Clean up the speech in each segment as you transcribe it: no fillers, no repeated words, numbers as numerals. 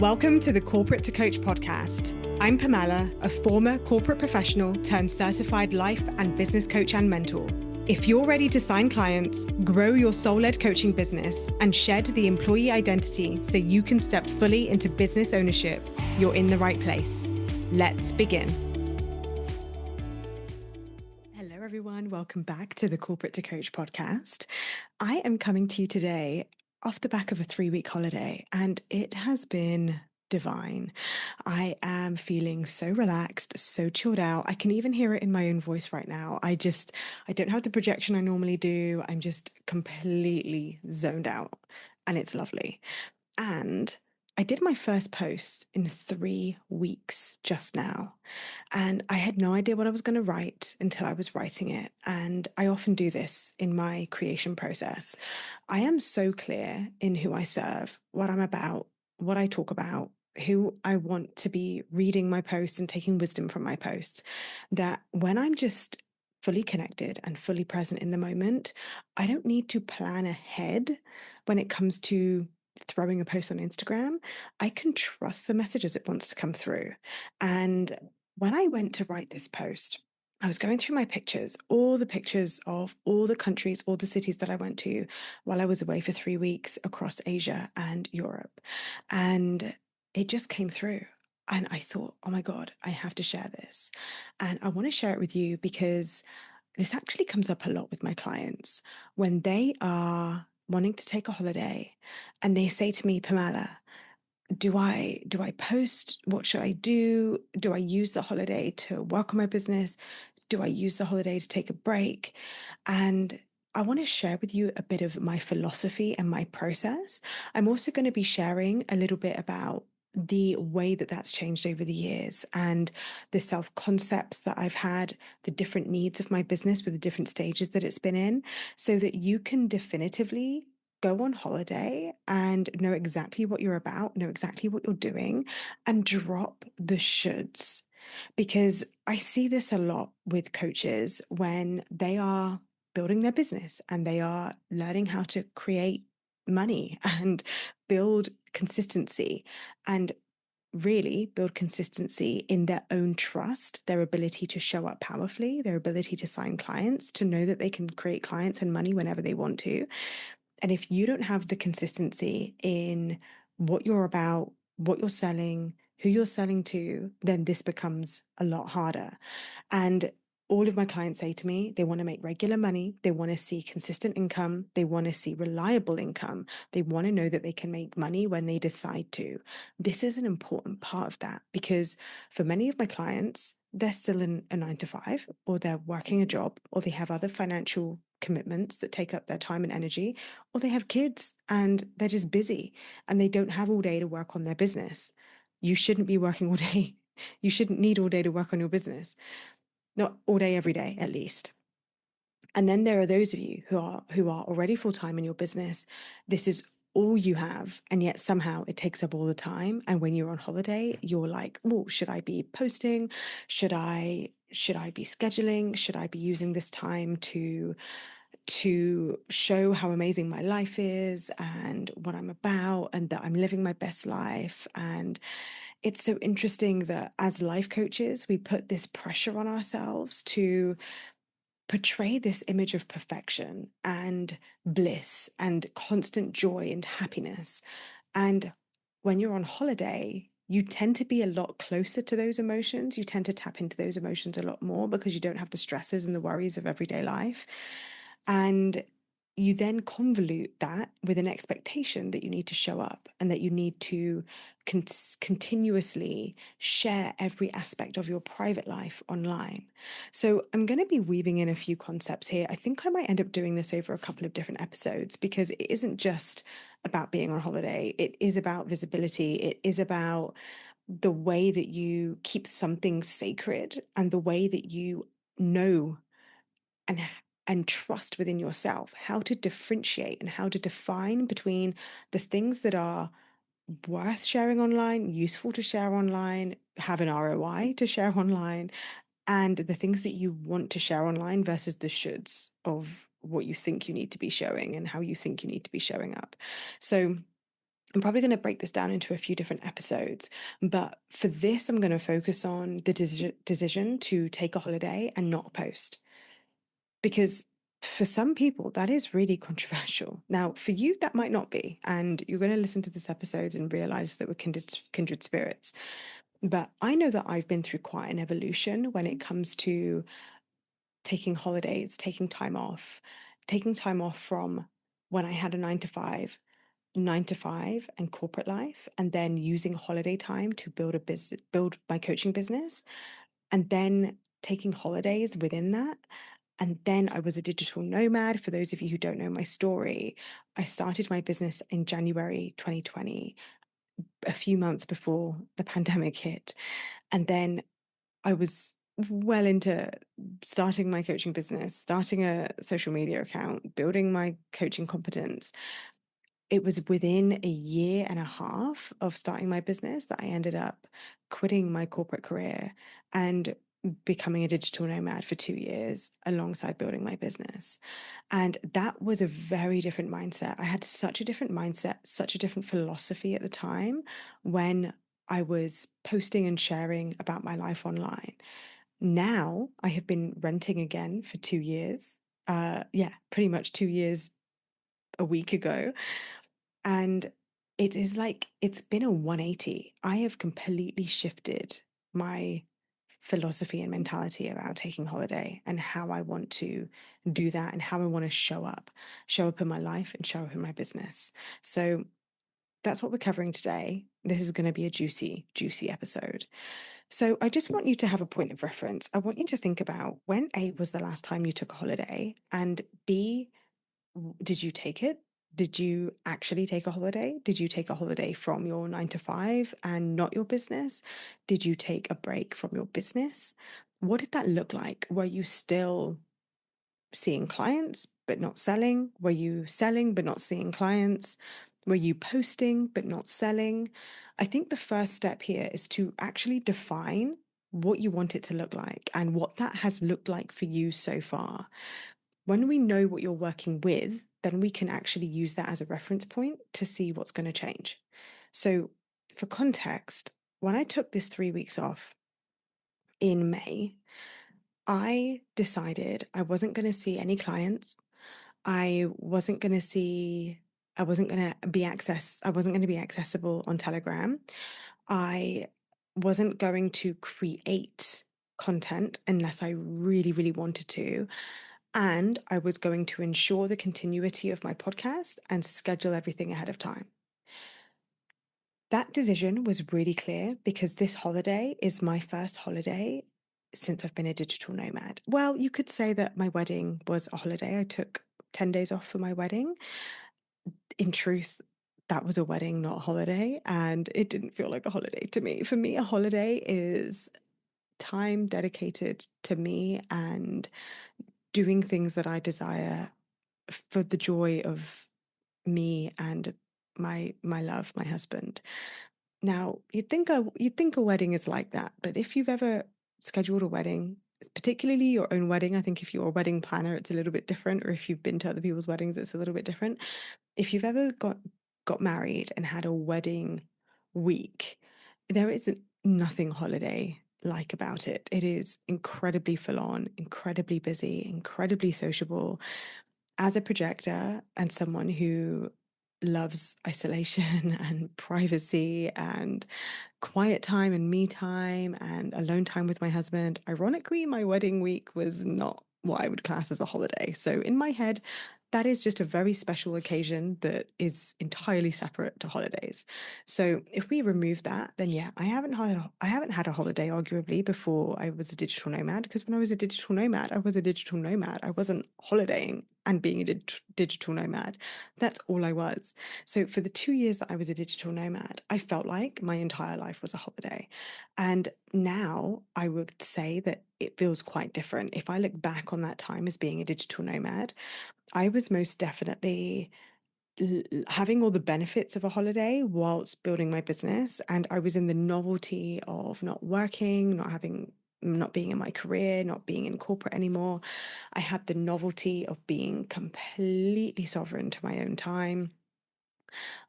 Welcome to the Corporate to Coach podcast. I'm Pamela, a former corporate professional turned certified life and business coach and mentor. If you're ready to sign clients, grow your soul-led coaching business, and shed the employee identity so you can step fully into business ownership, you're in the right place. Let's begin. Hello, everyone. Welcome back to the Corporate to Coach podcast. I am coming to you today off the back of a 3-week holiday, and it has been divine. I am feeling so relaxed, so chilled out. I can even hear it in my own voice right now. I don't have the projection I normally do. I'm just completely zoned out, and it's lovely. And I did my first post in 3 weeks just now. And I had no idea what I was going to write until I was writing it. And I often do this in my creation process. I am so clear in who I serve, what I'm about, what I talk about, who I want to be reading my posts and taking wisdom from my posts, that when I'm just fully connected and fully present in the moment, I don't need to plan ahead when it comes to throwing a post on Instagram. I can trust the message as it wants to come through. And when I went to write this post, I was going through my pictures, all the pictures of all the countries, all the cities that I went to while I was away for 3 weeks across Asia and Europe. And it just came through. And I thought, oh my God, I have to share this. And I want to share it with you because this actually comes up a lot with my clients when they are wanting to take a holiday and they say to me, Pamela, do I post? What should I do? Do I use the holiday to work on my business? Do I use the holiday to take a break? And I want to share with you a bit of my philosophy and my process. I'm also going to be sharing a little bit about the way that that's changed over the years and the self concepts that I've had, the different needs of my business with the different stages that it's been in, so that you can definitively go on holiday and know exactly what you're about, know exactly what you're doing, and drop the shoulds. Because I see this a lot with coaches when they are building their business and they are learning how to create money and build consistency and really build consistency in their own trust, their ability to show up powerfully, their ability to sign clients, to know that they can create clients and money whenever they want to. And if you don't have the consistency in what you're about, what you're selling, who you're selling to, then this becomes a lot harder. And all of my clients say to me, they want to make regular money. They want to see consistent income. They want to see reliable income. They want to know that they can make money when they decide to. This is an important part of that because for many of my clients, they're still in a 9 to 5, or they're working a job, or they have other financial commitments that take up their time and energy, or they have kids and they're just busy and they don't have all day to work on their business. You shouldn't be working all day. You shouldn't need all day to work on your business. Not all day, every day, at least. And then there are those of you who are already full-time in your business. This is all you have, and yet somehow it takes up all the time. And when you're on holiday, you're like, oh, should I be posting? Should I be scheduling? Should I be using this time to show how amazing my life is and what I'm about and that I'm living my best life? And it's so interesting that as life coaches, we put this pressure on ourselves to portray this image of perfection and bliss and constant joy and happiness. And when you're on holiday, you tend to be a lot closer to those emotions. You tend to tap into those emotions a lot more because you don't have the stresses and the worries of everyday life. And you then convolute that with an expectation that you need to show up and that you need to continuously share every aspect of your private life online. So I'm going to be weaving in a few concepts here. I think I might end up doing this over a couple of different episodes because it isn't just about being on holiday. It is about visibility. It is about the way that you keep something sacred and the way that you know and trust within yourself how to differentiate and how to define between the things that are worth sharing online, useful to share online, have an ROI to share online, and the things that you want to share online versus the shoulds of what you think you need to be showing and how you think you need to be showing up. So I'm probably going to break this down into a few different episodes, but for this, I'm going to focus on the decision to take a holiday and not post. Because for some people, that is really controversial. Now, for you, that might not be. And you're going to listen to this episode and realize that we're kindred spirits. But I know that I've been through quite an evolution when it comes to taking holidays, taking time off from when I had a 9 to 5 and corporate life, and then using holiday time to build my coaching business, and then taking holidays within that. And then I was a digital nomad. For those of you who don't know my story, I started my business in January 2020, a few months before the pandemic hit. And then I was well into starting my coaching business, starting a social media account, building my coaching competence. It was within a year and a half of starting my business that I ended up quitting my corporate career and becoming a digital nomad for 2 years alongside building my business. And that was a very different mindset. I had such a different mindset, such a different philosophy at the time when I was posting and sharing about my life online. Now I have been renting again for 2 years. Yeah, pretty much 2 years a week ago. And it is like it's been a 180. I have completely shifted my philosophy and mentality about taking holiday and how I want to do that and how I want to show up in my life and show up in my business. So that's what we're covering today. This is going to be a juicy, juicy episode. So I just want you to have a point of reference. I want you to think about when A was the last time you took a holiday, and B, did you take it? Did you actually take a holiday? Did you take a holiday from your 9 to 5 and not your business? Did you take a break from your business? What did that look like? Were you still seeing clients but not selling? Were you selling but not seeing clients? Were you posting but not selling? I think the first step here is to actually define what you want it to look like and what that has looked like for you so far. When we know what you're working with, then we can actually use that as a reference point to see what's going to change. So, for context, when I took this 3 weeks off in May, I decided I wasn't going to see any clients. I wasn't going to see, I wasn't going to be I wasn't going to be accessible on Telegram. I wasn't going to create content unless I really, really wanted to. And I was going to ensure the continuity of my podcast and schedule everything ahead of time. That decision was really clear because this holiday is my first holiday since I've been a digital nomad. Well, you could say that my wedding was a holiday. I took 10 days off for my wedding. In truth, that was a wedding, not a holiday. And it didn't feel like a holiday to me. For me, a holiday is time dedicated to me and doing things that I desire for the joy of me and my love, my husband. Now, you'd think a wedding is like that, but if you've ever scheduled a wedding, particularly your own wedding, I think if you're a wedding planner, it's a little bit different, or if you've been to other people's weddings, it's a little bit different. If you've ever got married and had a wedding week, there is nothing holiday like about it. It is incredibly full on, incredibly busy, incredibly sociable. As a projector and someone who loves isolation and privacy and quiet time and me time and alone time with my husband, ironically, my wedding week was not what I would class as a holiday. So in my head, that is just a very special occasion that is entirely separate to holidays. So if we remove that, then yeah, I haven't had a holiday arguably before I was a digital nomad, because when I was a digital nomad, I was a digital nomad. I wasn't holidaying and being a digital nomad. That's all I was. So for the 2 years that I was a digital nomad, I felt like my entire life was a holiday. And now I would say that it feels quite different. If I look back on that time as being a digital nomad, I was most definitely having all the benefits of a holiday whilst building my business. And I was in the novelty of not working, not being in my career, not being in corporate anymore. I had the novelty of being completely sovereign to my own time.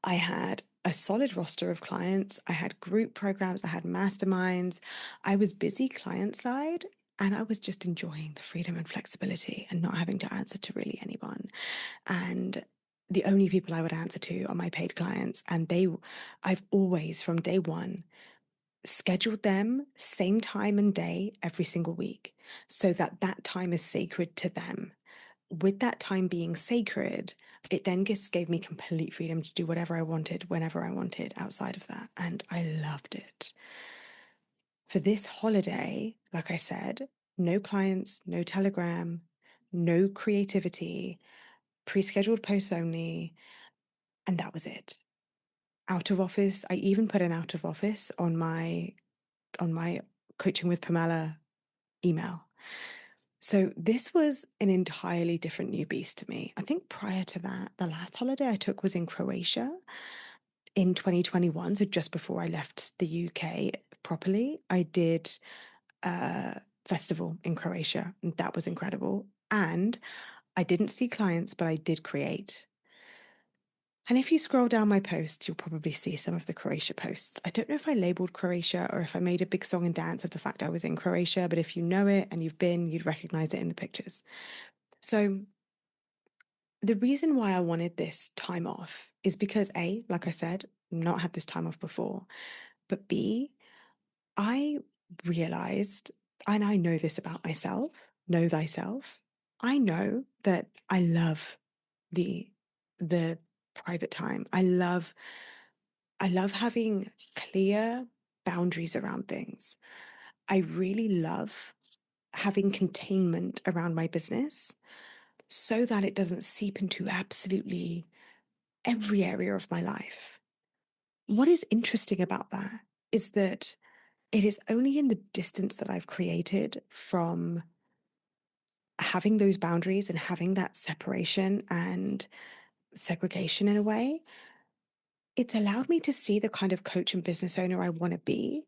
I had a solid roster of clients. I had group programs, I had masterminds. I was busy client side, and I was just enjoying the freedom and flexibility and not having to answer to really anyone. And the only people I would answer to are my paid clients. And I've always, from day one, scheduled them same time and day every single week so that that time is sacred to them. With that time being sacred, it then just gave me complete freedom to do whatever I wanted, whenever I wanted outside of that. And I loved it. For this holiday, like I said, no clients, no Telegram, no creativity, pre scheduled posts only. And that was it. Out of office. I even put an out of office on my coaching with Pamela email. So this was an entirely different new beast to me. I think prior to that, the last holiday I took was in Croatia in 2021. So just before I left the UK properly, I did a festival in Croatia, and that was incredible. And I didn't see clients, but I did create. And if you scroll down my posts, you'll probably see some of the Croatia posts. I don't know if I labeled Croatia or if I made a big song and dance of the fact I was in Croatia, but if you know it and you've been, you'd recognize it in the pictures. So the reason why I wanted this time off is because A, like I said, not had this time off before, but B, I realized, and I know this about myself, know thyself. I know that I love the the private time. I love having clear boundaries around things. I really love having containment around my business so that it doesn't seep into absolutely every area of my life. What is interesting about that is that it is only in the distance that I've created from having those boundaries and having that separation and segregation in a way. It's allowed me to see the kind of coach and business owner I want to be,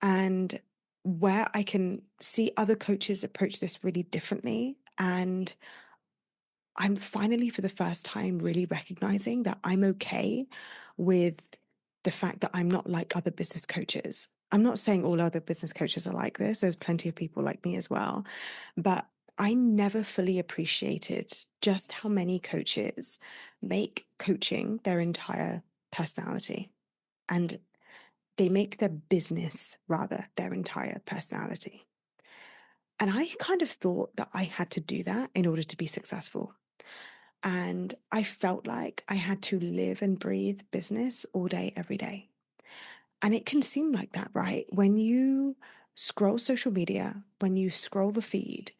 and where I can see other coaches approach this really differently. And I'm finally, for the first time, really recognizing that I'm okay with the fact that I'm not like other business coaches. I'm not saying all other business coaches are like this. There's plenty of people like me as well. But I never fully appreciated just how many coaches make coaching their entire personality. And they make their business, rather, their entire personality. And I kind of thought that I had to do that in order to be successful. And I felt like I had to live and breathe business all day, every day. And it can seem like that, right? When you scroll social media, when you scroll the feed,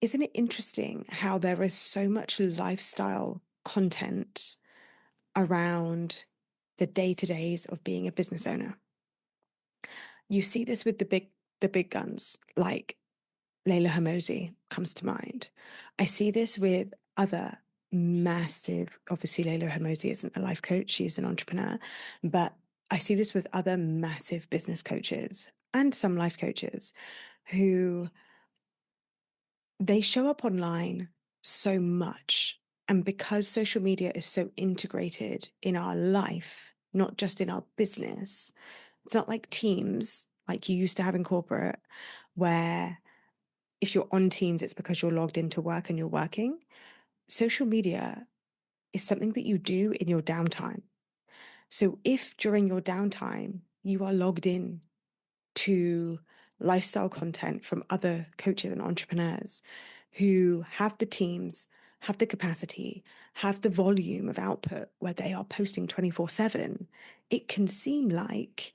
isn't it interesting how there is so much lifestyle content around the day-to-days of being a business owner? You see this with the big guns, like Layla Hermosi comes to mind. I see this with other massive, obviously Layla Hermosi isn't a life coach, she's an entrepreneur, but I see this with other massive business coaches and some life coaches who they show up online so much. And because social media is so integrated in our life, not just in our business, it's not like Teams, like you used to have in corporate, where if you're on Teams, it's because you're logged into work and you're working. Social media is something that you do in your downtime. So if during your downtime you are logged in to lifestyle content from other coaches and entrepreneurs who have the teams, have the capacity, have the volume of output where they are posting 24/7, it can seem like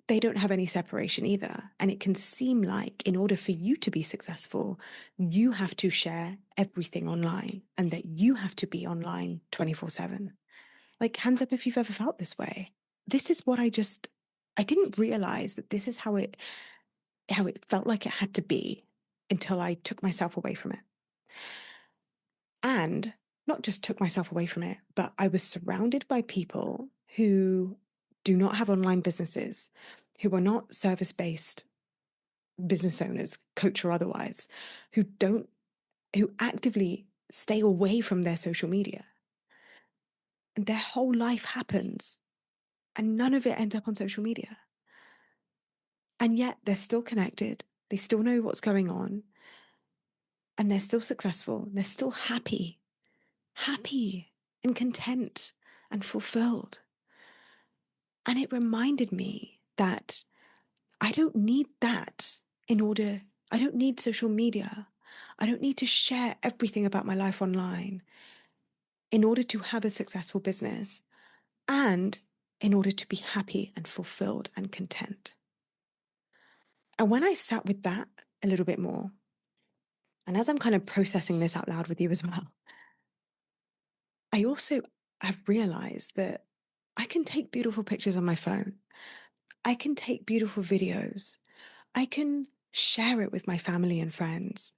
they don't have any separation either. And it can seem like in order for you to be successful, you have to share everything online and that you have to be online 24/7. Like, hands up if you've ever felt this way. This is what I didn't realize that this is how it felt like it had to be until I took myself away from it. And not just took myself away from it, but I was surrounded by people who do not have online businesses, who are not service based business owners, coach or otherwise, who actively stay away from their social media. and their whole life happens and none of it ends up on social media. And yet they're still connected. They still know what's going on and they're still successful. They're still happy and content and fulfilled. And it reminded me that I don't need that in order, I don't need social media. I don't need to share everything about my life online in order to have a successful business and in order to be happy and fulfilled and content. And when I sat with that a little bit more, and as I'm kind of processing this out loud with you as well, I also have realized that I can take beautiful pictures on my phone. I can take beautiful videos. I can share it with my family and friends.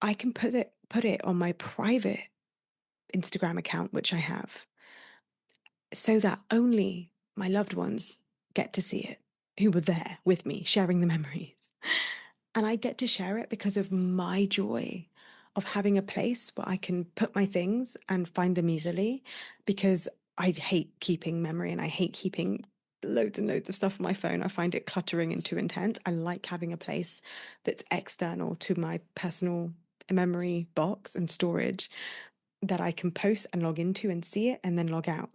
I can put it on my private Instagram account, which I have, so that only my loved ones get to see it, who were there with me, sharing the memories. And I get to share it because of my joy of having a place where I can put my things and find them easily, because I hate keeping memory and I hate keeping loads and loads of stuff on my phone. I find it cluttering and too intense. I like having a place that's external to my personal memory box and storage that I can post and log into and see it and then log out.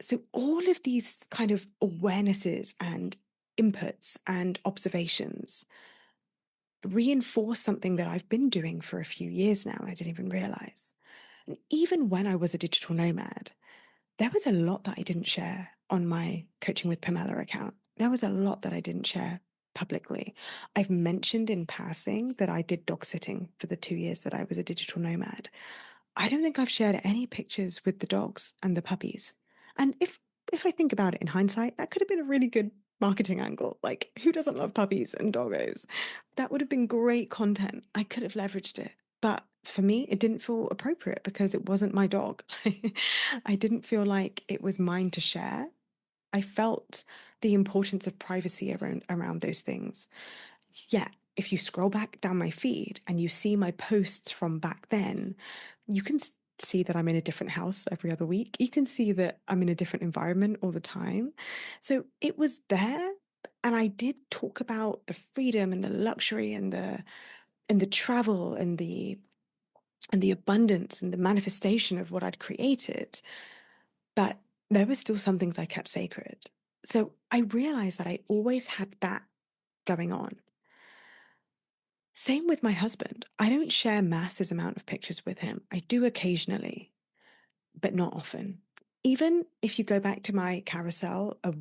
So, all of these kind of awarenesses and inputs and observations reinforce something that I've been doing for a few years now. I didn't even realize. And even when I was a digital nomad, there was a lot that I didn't share on my Coaching with Pamela account. There was a lot that I didn't share publicly. I've mentioned in passing that I did dog sitting for the 2 years that I was a digital nomad. I don't think I've shared any pictures with the dogs and the puppies. And if I think about it in hindsight, that could have been a really good marketing angle. Like, who doesn't love puppies and doggos? That would have been great content. I could have leveraged it. But for me, it didn't feel appropriate because it wasn't my dog. I didn't feel like it was mine to share. I felt the importance of privacy around those things. Yeah, if you scroll back down my feed and you see my posts from back then, you can see that I'm in a different house every other week. You can see that I'm in a different environment all the time. So it was there. And I did talk about the freedom and the luxury and the travel and the abundance and the manifestation of what I'd created. But there were still some things I kept sacred. So I realized that I always had that going on. Same with my husband. I don't share massive amount of pictures with him. I do occasionally, but not often. Even if you go back to my carousel a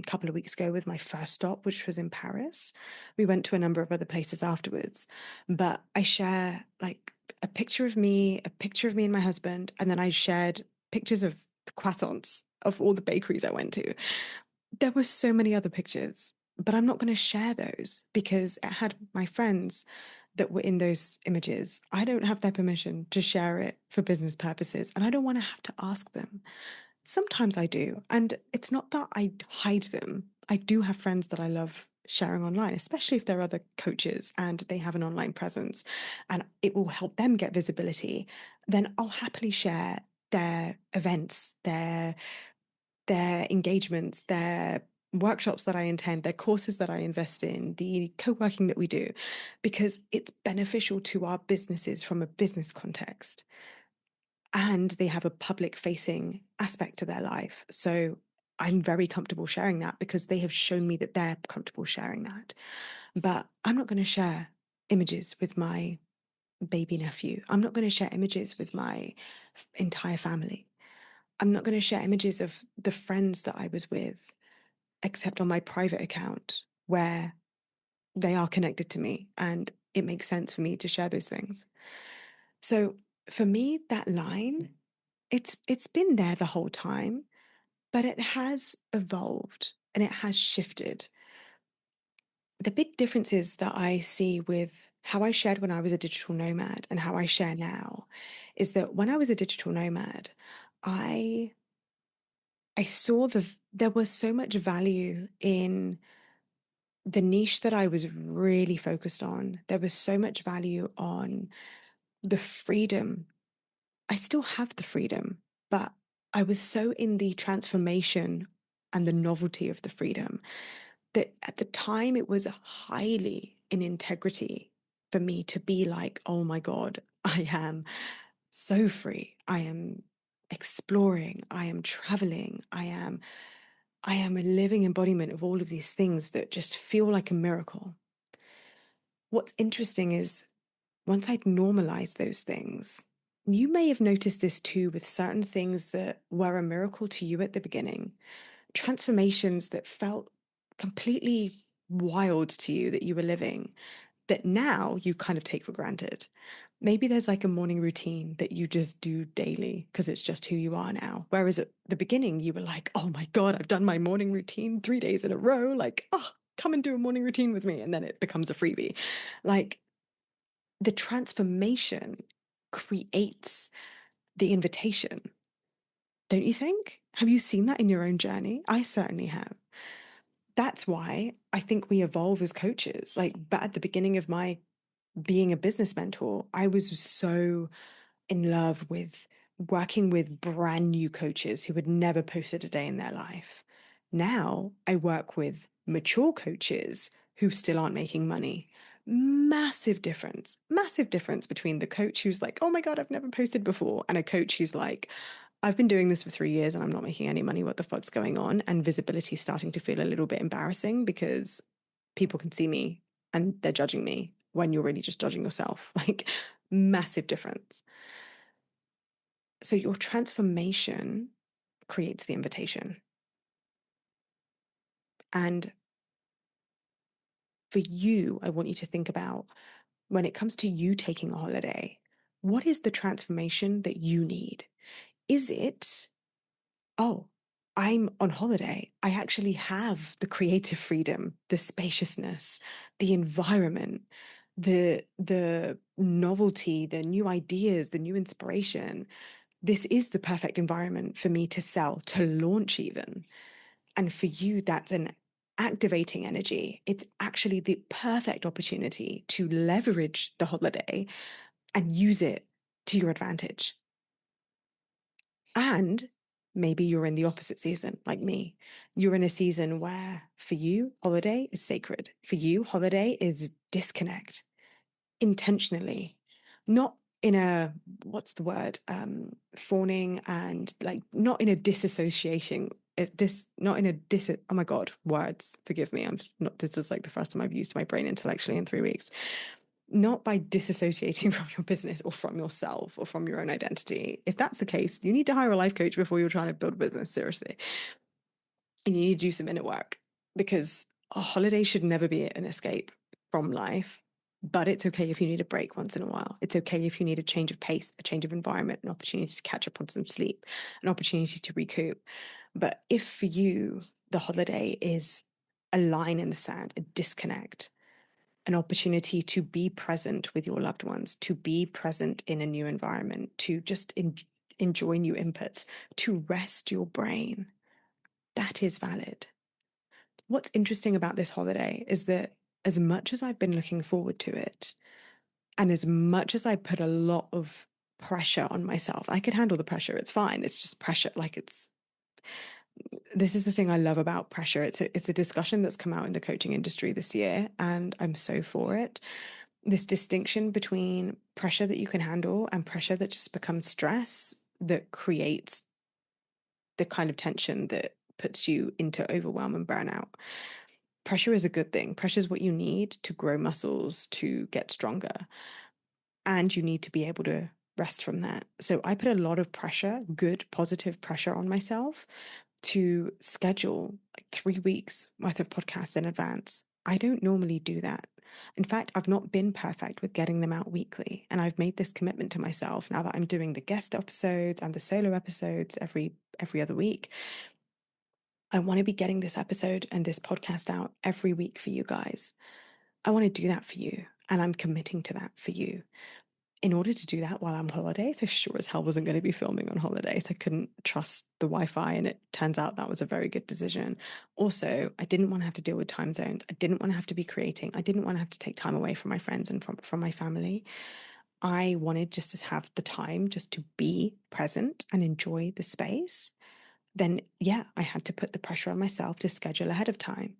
couple of weeks ago with my first stop, which was in Paris, we went to a number of other places afterwards. But I share like a picture of me and my husband, and then I shared pictures of the croissants of all the bakeries I went to. There were so many other pictures, but I'm not going to share those because it had my friends that were in those images. I don't have their permission to share it for business purposes, and I don't want to have to ask them. Sometimes I do, and it's not that I hide them. I do have friends that I love sharing online, especially if they're other coaches and they have an online presence and it will help them get visibility. Then I'll happily share their events, their engagements, their workshops that I attend, their courses that I invest in, the co-working that we do, because it's beneficial to our businesses from a business context. And they have a public facing aspect to their life. So I'm very comfortable sharing that because they have shown me that they're comfortable sharing that. But I'm not going to share images with my baby nephew. I'm not going to share images with my entire family. I'm not going to share images of the friends that I was with, except on my private account where they are connected to me and it makes sense for me to share those things. So for me, that line, it's been there the whole time, but it has evolved and it has shifted. The big differences that I see with how I shared when I was a digital nomad and how I share now is that when I was a digital nomad, I I saw there was so much value in the niche that I was really focused on. There was so much value on the freedom I still have the freedom, but I was so in the transformation and the novelty of the freedom that at the time it was highly in integrity for me to be like, oh my God, I am so free. I am exploring. I am traveling. I am a living embodiment of all of these things that just feel like a miracle. What's interesting is once I'd normalized those things, you may have noticed this too with certain things that were a miracle to you at the beginning, transformations that felt completely wild to you that you were living, that now you kind of take for granted. Maybe there's like a morning routine that you just do daily because it's just who you are now. Whereas at the beginning, you were like, oh my God, I've done my morning routine 3 days in a row. Like, oh, come and do a morning routine with me. And then it becomes a freebie. Like, the transformation creates the invitation, don't you think? Have you seen that in your own journey? I certainly have. That's why I think we evolve as coaches. Like, but at the beginning of my being a business mentor, I was so in love with working with brand new coaches who had never posted a day in their life. Now I work with mature coaches who still aren't making money. Massive difference between the coach who's like, oh my God, I've never posted before, and a coach who's like, I've been doing this for 3 years and I'm not making any money. What the fuck's going on? And visibility is starting to feel a little bit embarrassing because people can see me and they're judging me when you're really just judging yourself. Like, massive difference. So your transformation creates the invitation. And for you, I want you to think about when it comes to you taking a holiday, what is the transformation that you need? Is it, oh, I'm on holiday. I actually have the creative freedom, the spaciousness, the environment, the novelty, the new ideas, the new inspiration. This is the perfect environment for me to sell, to launch even. And for you, that's an activating energy. It's actually the perfect opportunity to leverage the holiday and use it to your advantage. And maybe you're in the opposite season, like me. You're in a season where for you, holiday is sacred. For you, holiday is disconnect intentionally, not in a, what's the word, fawning and like not in a disassociating, not in a oh my God, words, forgive me. I'm not, this is like the first time I've used my brain intellectually in 3 weeks. Not by disassociating from your business or from yourself or from your own identity. If that's the case, you need to hire a life coach before you're trying to build a business, seriously. And you need to do some inner work because a holiday should never be an escape from life. But it's okay if you need a break once in a while. It's okay if you need a change of pace, a change of environment, an opportunity to catch up on some sleep, an opportunity to recoup. But if for you, the holiday is a line in the sand, a disconnect, an opportunity to be present with your loved ones, to be present in a new environment, to just enjoy new inputs, to rest your brain, that is valid. What's interesting about this holiday is that as much as I've been looking forward to it, and as much as I put a lot of pressure on myself, I could handle the pressure. It's fine. It's just pressure. Like this is the thing I love about pressure. It's a discussion that's come out in the coaching industry this year, and I'm so for it. This distinction between pressure that you can handle and pressure that just becomes stress that creates the kind of tension that puts you into overwhelm and burnout. Pressure is a good thing. Pressure is what you need to grow muscles, to get stronger. And you need to be able to rest from that. So I put a lot of pressure, good, positive pressure on myself to schedule like 3 weeks worth of podcasts in advance. I don't normally do that. In fact, I've not been perfect with getting them out weekly. And I've made this commitment to myself now that I'm doing the guest episodes and the solo episodes every other week. I want to be getting this episode and this podcast out every week for you guys. I want to do that for you. And I'm committing to that for you. In order to do that while I'm on holidays, I sure as hell wasn't going to be filming on holidays. I couldn't trust the Wi-Fi, and it turns out that was a very good decision. Also, I didn't want to have to deal with time zones. I didn't want to have to be creating. I didn't want to have to take time away from my friends and from my family. I wanted just to have the time just to be present and enjoy the space, then yeah, I had to put the pressure on myself to schedule ahead of time.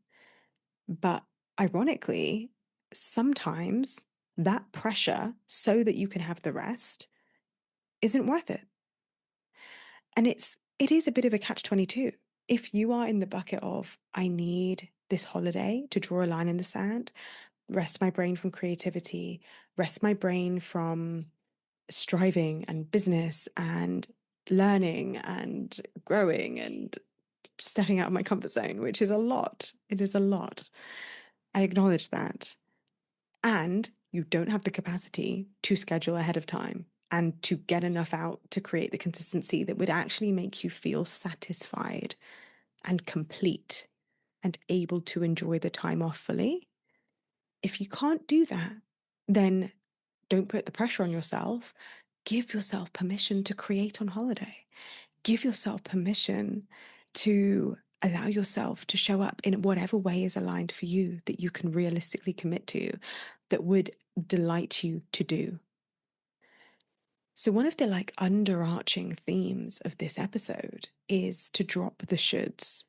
But ironically, sometimes that pressure so that you can have the rest isn't worth it. And it is a bit of a catch 22. If you are in the bucket of I need this holiday to draw a line in the sand, rest my brain from creativity, rest my brain from striving and business and learning and growing and stepping out of my comfort zone, which is a lot. It is a lot. I acknowledge that. And you don't have the capacity to schedule ahead of time and to get enough out to create the consistency that would actually make you feel satisfied and complete and able to enjoy the time off fully. If you can't do that, then don't put the pressure on yourself. Give yourself permission to create on holiday. Give yourself permission to allow yourself to show up in whatever way is aligned for you that you can realistically commit to, that would delight you to do. So, one of the like underarching themes of this episode is to drop the shoulds.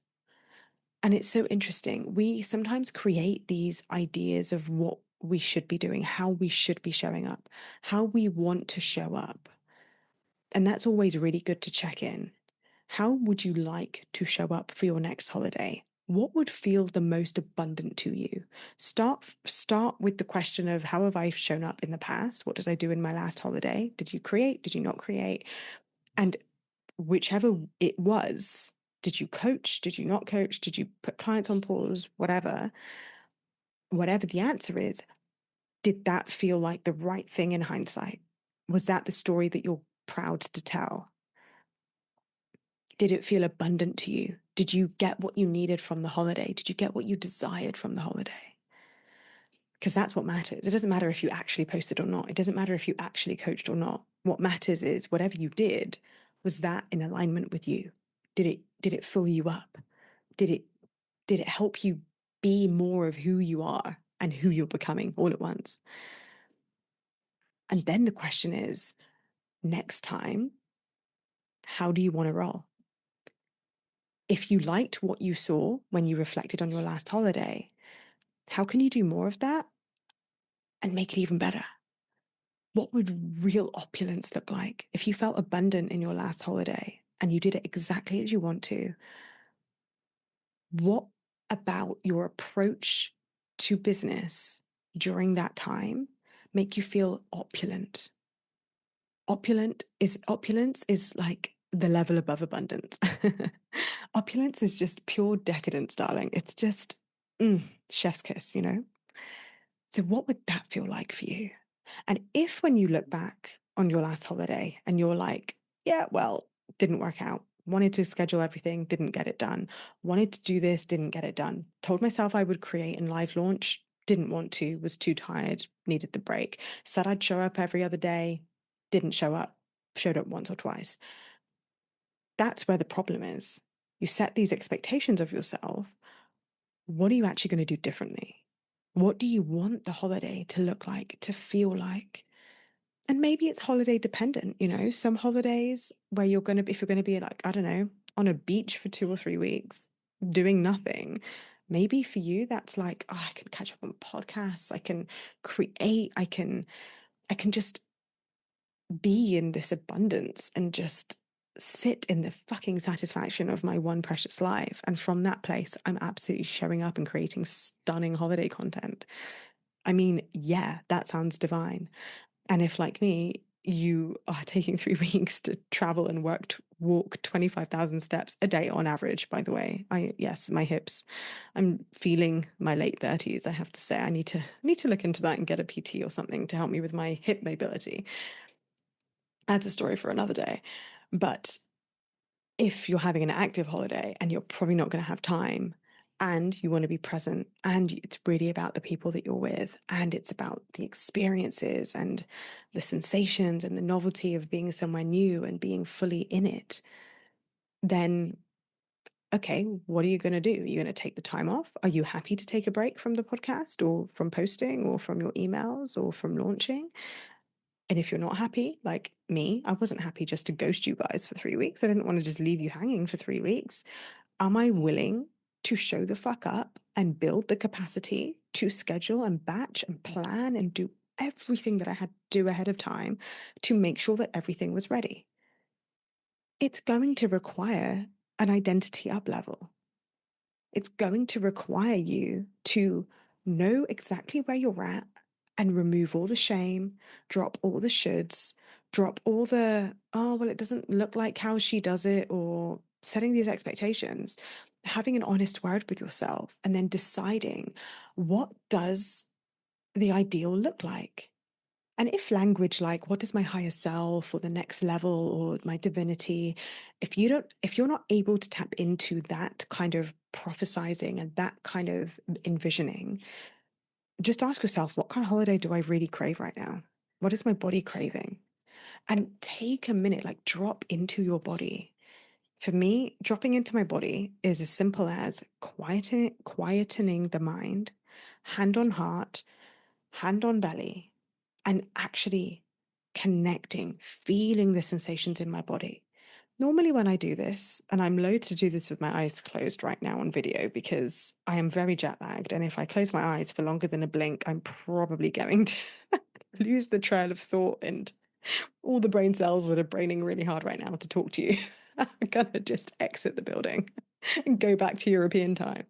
And it's so interesting. We sometimes create these ideas of what we should be doing, how we should be showing up, how we want to show up. And that's always really good to check in. How would you like to show up for your next holiday? What would feel the most abundant to you? Start with the question of how have I shown up in the past? What did I do in my last holiday? Did you create? Did you not create? And whichever it was, did you coach? Did you not coach? Did you put clients on pause? Whatever the answer is, did that feel like the right thing in hindsight? Was that the story that you're proud to tell? Did it feel abundant to you? Did you get what you needed from the holiday? Did you get what you desired from the holiday? Because that's what matters. It doesn't matter if you actually posted or not. It doesn't matter if you actually coached or not. What matters is whatever you did, was that in alignment with you? Did it fill you up? Did it help you be more of who you are and who you're becoming all at once? And then the question is, next time, how do you want to roll? If you liked what you saw when you reflected on your last holiday, how can you do more of that and make it even better? What would real opulence look like if you felt abundant in your last holiday and you did it exactly as you want to? What about your approach to business during that time make you feel opulent? Opulence is like the level above abundance. Opulence is just pure decadence, darling. It's just chef's kiss, you know? So, what would that feel like for you? And if when you look back on your last holiday and you're like, yeah, well, didn't work out, wanted to schedule everything, didn't get it done, wanted to do this, didn't get it done, told myself I would create and live launch, didn't want to, was too tired, needed the break, said I'd show up every other day, didn't show up, showed up once or twice. That's where the problem is. You set these expectations of yourself. What are you actually going to do differently? What do you want the holiday to look like, to feel like? And maybe it's holiday dependent, you know, some holidays where if you're going to be like, I don't know, on a beach for 2 or 3 weeks doing nothing. Maybe for you, that's like, oh, I can catch up on podcasts. I can create. I can just be in this abundance and just sit in the fucking satisfaction of my one precious life. And from that place, I'm absolutely showing up and creating stunning holiday content. I mean, yeah, that sounds divine. And if, like me, you are taking 3 weeks to travel and walk 25,000 steps a day on average, by the way, yes, my hips, I'm feeling my late 30s. I have to say, I need to look into that and get a PT or something to help me with my hip mobility. That's a story for another day. But if you're having an active holiday and you're probably not going to have time and you want to be present and it's really about the people that you're with and it's about the experiences and the sensations and the novelty of being somewhere new and being fully in it, then okay, what are you going to do? Are you going to take the time off? Are you happy to take a break from the podcast or from posting or from your emails or from launching? And if you're not happy, like me, I wasn't happy just to ghost you guys for 3 weeks. I didn't want to just leave you hanging for 3 weeks. Am I willing to show the fuck up and build the capacity to schedule and batch and plan and do everything that I had to do ahead of time to make sure that everything was ready? It's going to require an identity up level. It's going to require you to know exactly where you're at and remove all the shame, drop all the shoulds, drop all the, oh, well, it doesn't look like how she does it, or setting these expectations, having an honest word with yourself, and then deciding what does the ideal look like? And if language like what is my higher self or the next level or my divinity, if you're not able to tap into that kind of prophesizing and that kind of envisioning, just ask yourself, what kind of holiday do I really crave right now? What is my body craving? And take a minute, like drop into your body. For me, dropping into my body is as simple as quietening the mind, hand on heart, hand on belly, and actually connecting, feeling the sensations in my body. Normally, when I do this, and I'm loath to do this with my eyes closed right now on video because I am very jet lagged. And if I close my eyes for longer than a blink, I'm probably going to lose the trail of thought and all the brain cells that are braining really hard right now to talk to you. I'm going to just exit the building and go back to European time.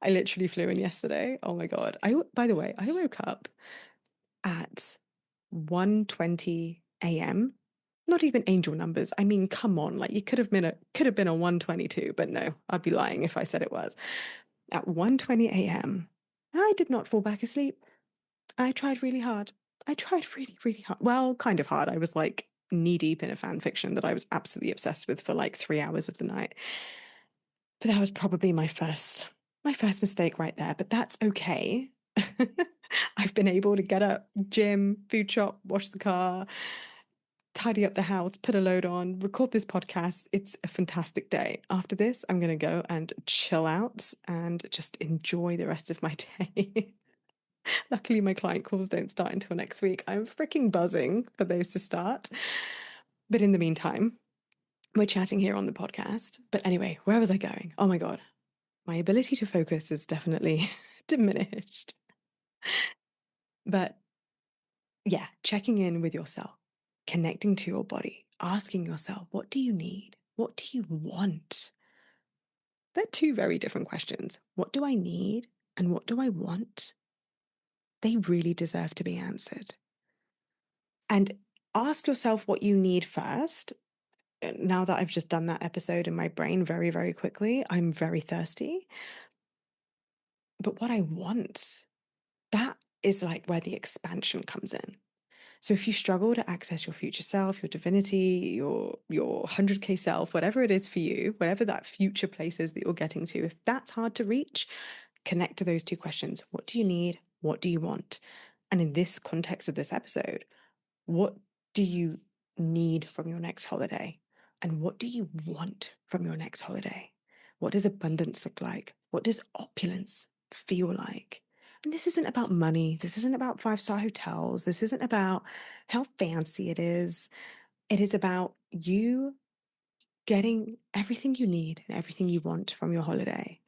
I literally flew in yesterday. Oh my God. By the way, I woke up at 1:20 a.m. Not even angel numbers. I mean, come on, like you could have been a 1:22, but no, I'd be lying if I said it was. At 1:20 a.m. I did not fall back asleep. I tried really hard. I tried really, really hard. Well, kind of hard. I was like knee deep in a fan fiction that I was absolutely obsessed with for like 3 hours of the night. But that was probably my first mistake right there. But that's okay. I've been able to get up, gym, food shop, wash the car, tidy up the house, put a load on, record this podcast. It's a fantastic day. After this, I'm going to go and chill out and just enjoy the rest of my day. Luckily, my client calls don't start until next week. I'm freaking buzzing for those to start. But in the meantime, we're chatting here on the podcast. But anyway, where was I going? Oh my God. My ability to focus is definitely diminished. But yeah, checking in with yourself, connecting to your body, asking yourself, what do you need? What do you want? They're two very different questions. What do I need? And what do I want? They really deserve to be answered. And ask yourself what you need first. Now that I've just done that episode in my brain very, very quickly, I'm very thirsty. But what I want, that is like where the expansion comes in. So if you struggle to access your future self, your divinity, your 100K self, whatever it is for you, whatever that future place is that you're getting to, if that's hard to reach, connect to those two questions. What do you need? What do you want? And in this context of this episode, what do you need from your next holiday? And what do you want from your next holiday? What does abundance look like? What does opulence feel like? And this isn't about money. This isn't about five-star hotels. This isn't about how fancy it is. It is about you getting everything you need and everything you want from your holiday,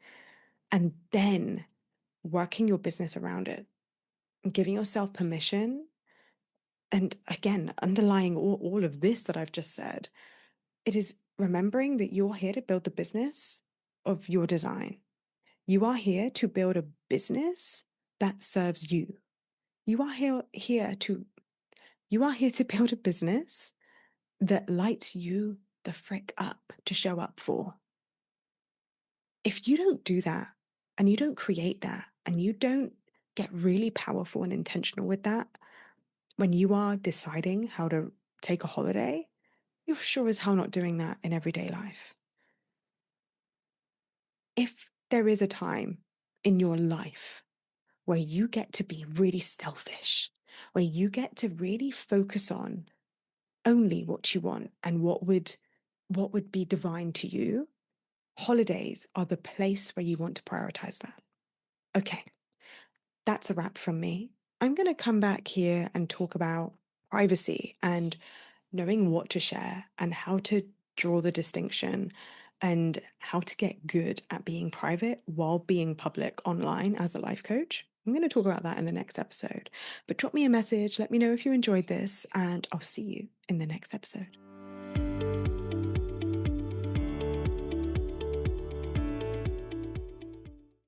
and then working your business around it and giving yourself permission. And again, underlying all of this that I've just said, it is remembering that you're here to build the business of your design. You are here to build a business that serves you. You are here to build a business that lights you the frick up to show up for. If you don't do that and you don't create that and you don't get really powerful and intentional with that, when you are deciding how to take a holiday, you're sure as hell not doing that in everyday life. If there is a time in your life where you get to be really selfish, where you get to really focus on only what you want and what would be divine to you, holidays are the place where you want to prioritize that. Okay, that's a wrap from me. I'm going to come back here and talk about privacy and knowing what to share and how to draw the distinction and how to get good at being private while being public online as a life coach. I'm going to talk about that in the next episode. But drop me a message, let me know if you enjoyed this, and I'll see you in the next episode.